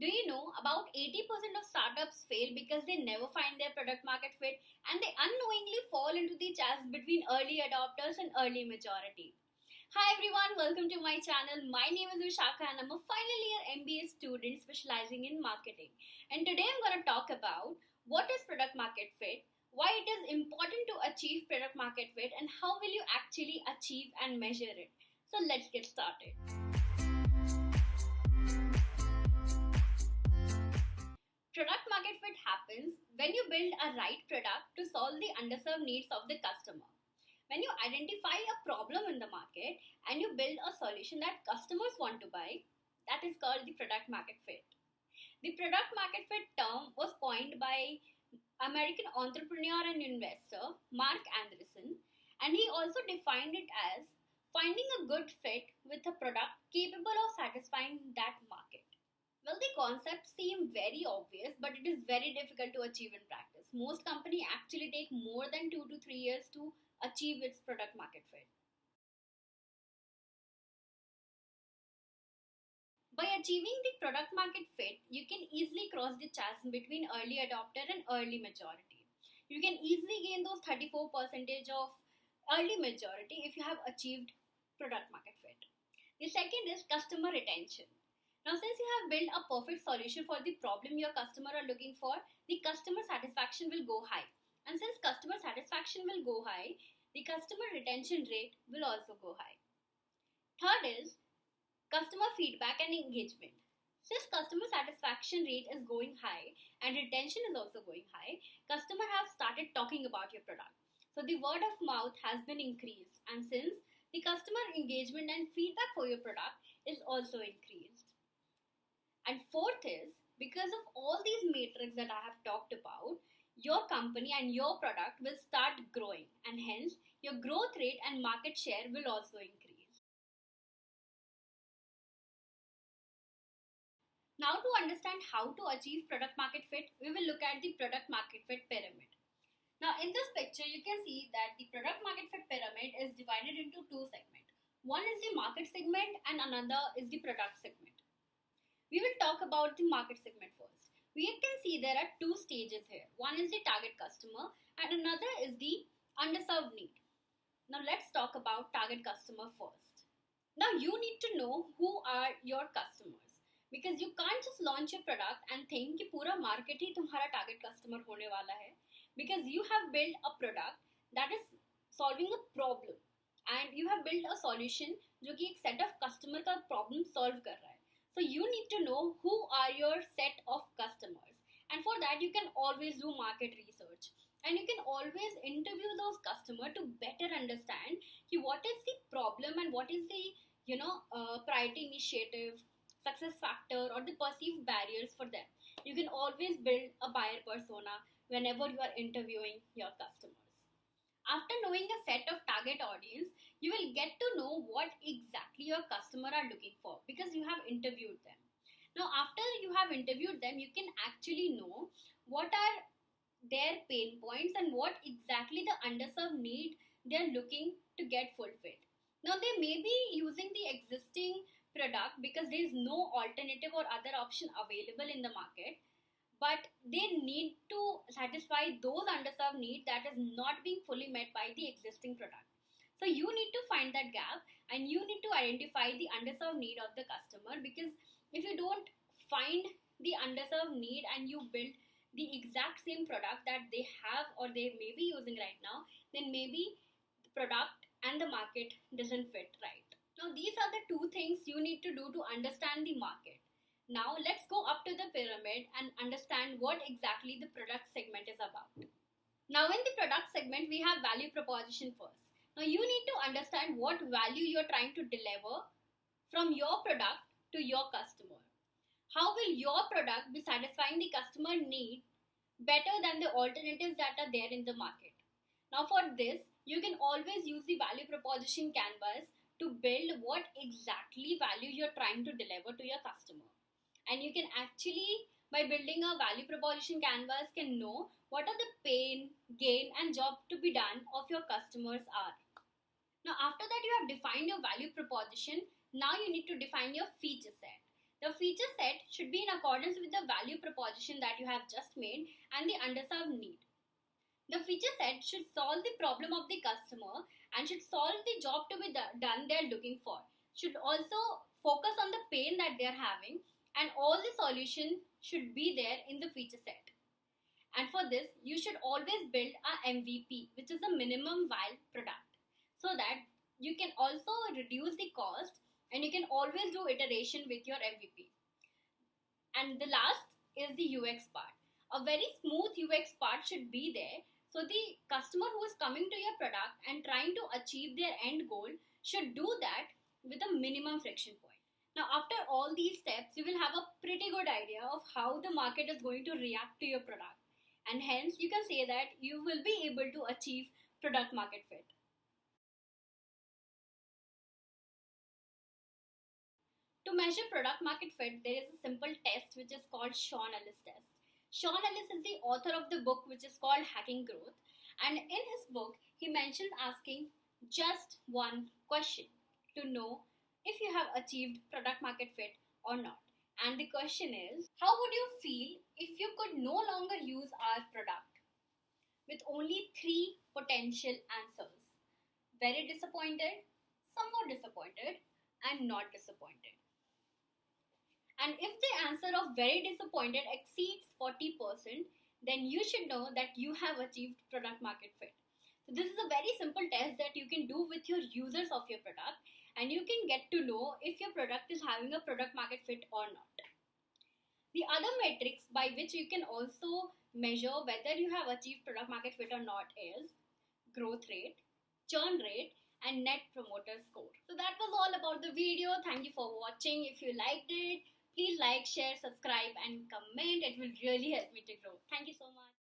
Do you know about 80% of startups fail because they never find their product market fit and they unknowingly fall into the chasm between early adopters and early majority? Hi everyone, welcome to my channel. My name is Vishakha and I'm a final year MBA student specializing in marketing. And today I'm going to talk about what is product market fit, why it is important to achieve product market fit, and how will you actually achieve and measure it. So let's get started. Product market fit happens when you build a right product to solve the underserved needs of the customer. When you identify a problem in the market and you build a solution that customers want to buy, that is called the product market fit. The product market fit term was coined by American entrepreneur and investor Mark Andreessen, and he also defined it as finding a good fit with a product capable of satisfying that market. Well, the concepts seem very obvious, but it is very difficult to achieve in practice. Most companies actually take more than 2 to 3 years to achieve its product market fit. By achieving the product market fit, you can easily cross the chasm between early adopter and early majority. You can easily gain those 34% of early majority if you have achieved product market fit. The second is customer retention. Now, since you have built a perfect solution for the problem your customer are looking for, the customer satisfaction will go high. And since customer satisfaction will go high, the customer retention rate will also go high. Third is customer feedback and engagement. Since customer satisfaction rate is going high and retention is also going high, customers have started talking about your product. So the word of mouth has been increased, and since the customer engagement and feedback for your product is also increased. And fourth is, because of all these metrics that I have talked about, your company and your product will start growing, and hence your growth rate and market share will also increase. Now, to understand how to achieve product market fit, we will look at the product market fit pyramid. Now, in this picture, you can see that the product market fit pyramid is divided into two segments. One is the market segment and another is the product segment. We will talk about the market segment first. We can see there are two stages here. One is the target customer and another is the underserved need. Now let's talk about target customer first. Now you need to know who are your customers, because you can't just launch a product and think कि पूरा market ही तुम्हारा target customer होने वाला है, because you have built a product that is solving a problem and you have built a solution जो कि एक set of customer का problem solve कर रहा है. So you need to know who are your set of customers, and for that you can always do market research and you can always interview those customers to better understand what is the problem and what is the priority initiative, success factor, or the perceived barriers for them. You can always build a buyer persona whenever you are interviewing your customers. After knowing a set of target audience, you will get to know what exactly your customer are looking for because you have interviewed them. Now, after you have interviewed them, you can actually know what are their pain points and what exactly the underserved need they are looking to get fulfilled. Now, they may be using the existing product because there is no alternative or other option available in the market, but they need to satisfy those underserved needs that is not being fully met by the existing product. So you need to find that gap and you need to identify the underserved need of the customer, because if you don't find the underserved need and you build the exact same product that they have or they may be using right now, then maybe the product and the market doesn't fit right. Now these are the two things you need to do to understand the market. Now let's go up to the pyramid and understand what exactly the product segment is about. Now in the product segment, we have value proposition first. Now you need to understand what value you're trying to deliver from your product to your customer. How will your product be satisfying the customer need better than the alternatives that are there in the market? Now for this, you can always use the value proposition canvas to build what exactly value you're trying to deliver to your customer. And you can actually, by building a value proposition canvas, can know what are the pain, gain, and job to be done of your customers are. Now after that you have defined your value proposition, now you need to define your feature set. The feature set should be in accordance with the value proposition that you have just made and the underserved need. The feature set should solve the problem of the customer and should solve the job to be done they are looking for. Should also focus on the pain that they are having, and all the solution should be there in the feature set. And for this, you should always build a MVP, which is a minimum viable product, so that you can also reduce the cost and you can always do iteration with your MVP. And the last is the UX part. A very smooth UX part should be there, so the customer who is coming to your product and trying to achieve their end goal should do that with a minimum friction point. Now, after all these steps, you will have a pretty good idea of how the market is going to react to your product, and hence you can say that you will be able to achieve product market fit. To measure product market fit, there is a simple test which is called Sean Ellis test. Sean Ellis is the author of the book which is called Hacking Growth, and in his book he mentioned asking just one question to know if you have achieved product market fit or not. And the question is, how would you feel if you could no longer use our product? With only 3 potential answers: very disappointed, somewhat disappointed, and not disappointed. And if the answer of very disappointed exceeds 40%, then you should know that you have achieved product market fit. So this is a very simple test that you can do with your users of your product, and you can get to know if your product is having a product market fit or not. The other metrics by which you can also measure whether you have achieved product market fit or not is growth rate, churn rate, and net promoter score. So that was all about the video. Thank you for watching. If you liked it, please like, share, subscribe, and comment. It will really help me to grow. Thank you so much.